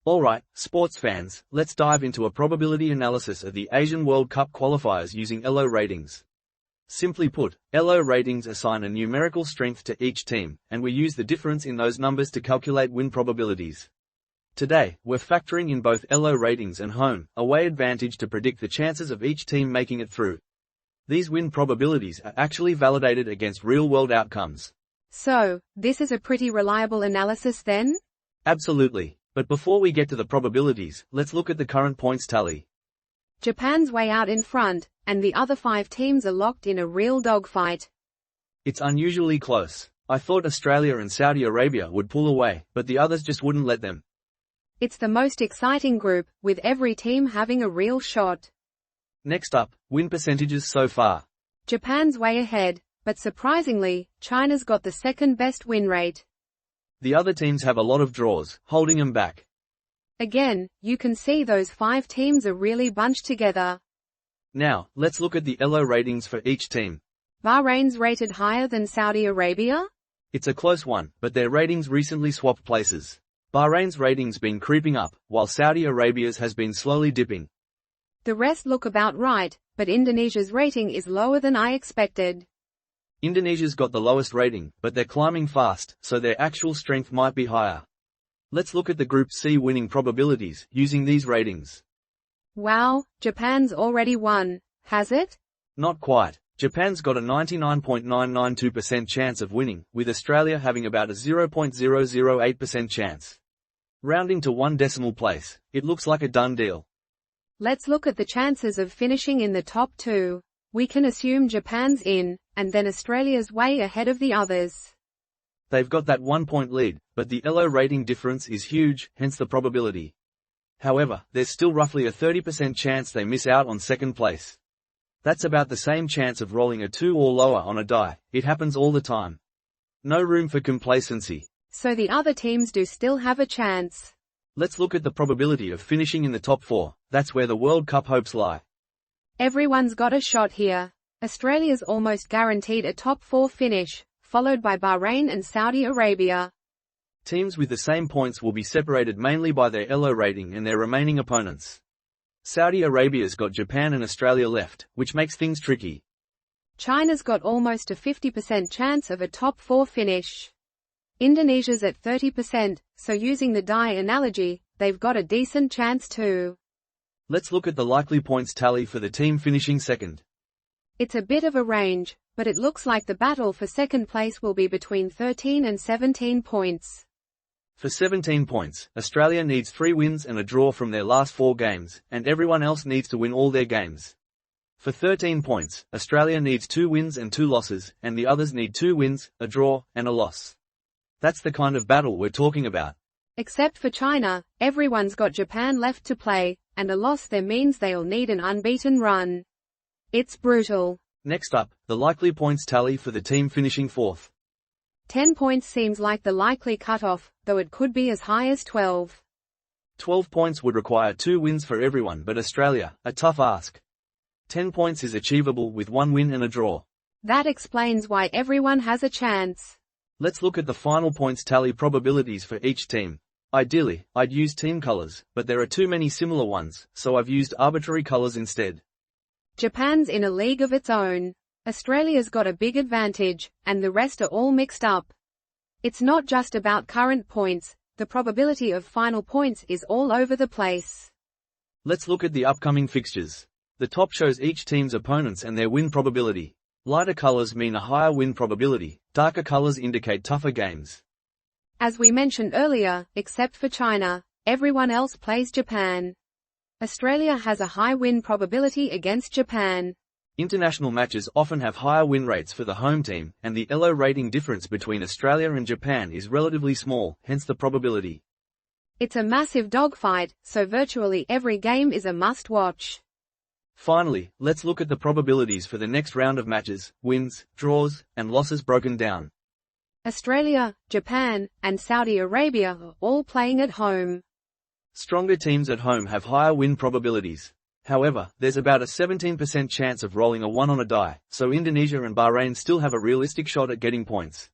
Alright, sports fans, let's dive into a probability analysis of the Asian World Cup qualifiers using ELO ratings. Simply put, ELO ratings assign a numerical strength to each team, and we use the difference in those numbers to calculate win probabilities. Today, we're factoring in both ELO ratings and home-away advantage to predict the chances of each team making it through. These win probabilities are actually validated against real-world outcomes. So, this is a pretty reliable analysis then? Absolutely. But before we get to the probabilities, let's look at the current points tally. Japan's way out in front, and the other 5 teams are locked in a real dogfight. It's unusually close. I thought Australia and Saudi Arabia would pull away, but the others just wouldn't let them. It's the most exciting group, with every team having a real shot. Next up, win percentages so far. Japan's way ahead, but surprisingly, China's got the second best win rate. The other teams have a lot of draws, holding them back. Again, you can see those 5 teams are really bunched together. Now, let's look at the ELO ratings for each team. Bahrain's rated higher than Saudi Arabia? It's a close one, but their ratings recently swapped places. Bahrain's ratings been creeping up, while Saudi Arabia's has been slowly dipping. The rest look about right, but Indonesia's rating is lower than I expected. Indonesia's got the lowest rating, but they're climbing fast, so their actual strength might be higher. Let's look at the Group C winning probabilities, using these ratings. Wow, Japan's already won, has it? Not quite. Japan's got a 99.992% chance of winning, with Australia having about a 0.008% chance. Rounding to 1 decimal place, it looks like a done deal. Let's look at the chances of finishing in the top 2. We can assume Japan's in, and then Australia's way ahead of the others. They've got that 1-point lead, but the ELO rating difference is huge, hence the probability. However, there's still roughly a 30% chance they miss out on second place. That's about the same chance of rolling a 2 or lower on a die. It happens all the time. No room for complacency. So the other teams do still have a chance. Let's look at the probability of finishing in the top 4. That's where the World Cup hopes lie. Everyone's got a shot here. Australia's almost guaranteed a top 4 finish, followed by Bahrain and Saudi Arabia. Teams with the same points will be separated mainly by their ELO rating and their remaining opponents. Saudi Arabia's got Japan and Australia left, which makes things tricky. China's got almost a 50% chance of a top 4 finish. Indonesia's at 30%, so using the die analogy, they've got a decent chance too. Let's look at the likely points tally for the team finishing second. It's a bit of a range, but it looks like the battle for second place will be between 13 and 17 points. For 17 points, Australia needs 3 wins and a draw from their last 4 games, and everyone else needs to win all their games. For 13 points, Australia needs 2 wins and 2 losses, and the others need 2 wins, a draw, and a loss. That's the kind of battle we're talking about. Except for China, everyone's got Japan left to play, and a loss there means they'll need an unbeaten run. It's brutal. Next up, the likely points tally for the team finishing fourth. 10 points seems like the likely cutoff, though it could be as high as 12. 12 points would require 2 wins for everyone but Australia, a tough ask. 10 points is achievable with 1 win and a draw. That explains why everyone has a chance. Let's look at the final points tally probabilities for each team. Ideally, I'd use team colors, but there are too many similar ones, so I've used arbitrary colors instead. Japan's in a league of its own. Australia's got a big advantage, and the rest are all mixed up. It's not just about current points, the probability of final points is all over the place. Let's look at the upcoming fixtures. The top shows each team's opponents and their win probability. Lighter colors mean a higher win probability, darker colors indicate tougher games. As we mentioned earlier, except for China, everyone else plays Japan. Australia has a high win probability against Japan. International matches often have higher win rates for the home team, and the ELO rating difference between Australia and Japan is relatively small, hence the probability. It's a massive dogfight, so virtually every game is a must-watch. Finally, let's look at the probabilities for the next round of matches, wins, draws, and losses broken down. Australia, Japan, and Saudi Arabia are all playing at home. Stronger teams at home have higher win probabilities. However, there's about a 17% chance of rolling a 1 on a die, so Indonesia and Bahrain still have a realistic shot at getting points.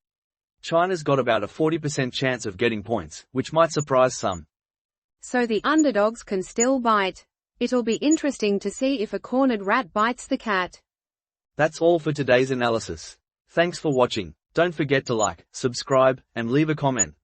China's got about a 40% chance of getting points, which might surprise some. So the underdogs can still bite. It'll be interesting to see if a cornered rat bites the cat. That's all for today's analysis. Thanks for watching. Don't forget to like, subscribe, and leave a comment.